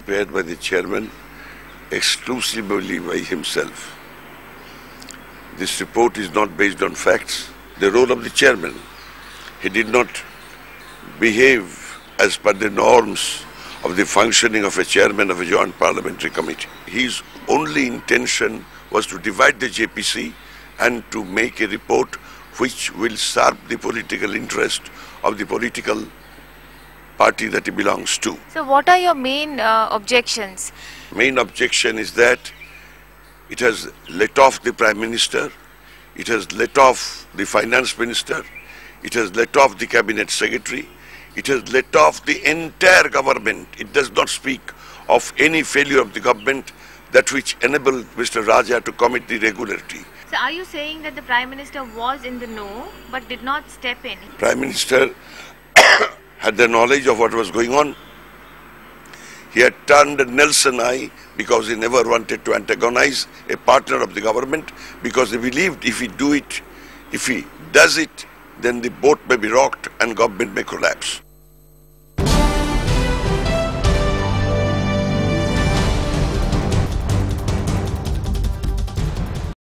prepared by the chairman exclusively by himself. This report is not based on facts. The role of the chairman, he did not behave as per the norms of the functioning of a chairman of a joint parliamentary committee. His only intention was to divide the JPC and to make a report which will serve the political interest of the political party that he belongs to. So what are your main objections? Main objection is that it has let off the Prime Minister, it has let off the Finance Minister, it has let off the Cabinet Secretary, it has let off the entire government. It does not speak of any failure of the government that which enabled Mr. Raja to commit the irregularity. So are you saying that the Prime Minister was in the know but did not step in? Prime Minister had the knowledge of what was going on. He had turned a Nelson eye because he never wanted to antagonize a partner of the government, because he believed if he does it, then the boat may be rocked and government may collapse.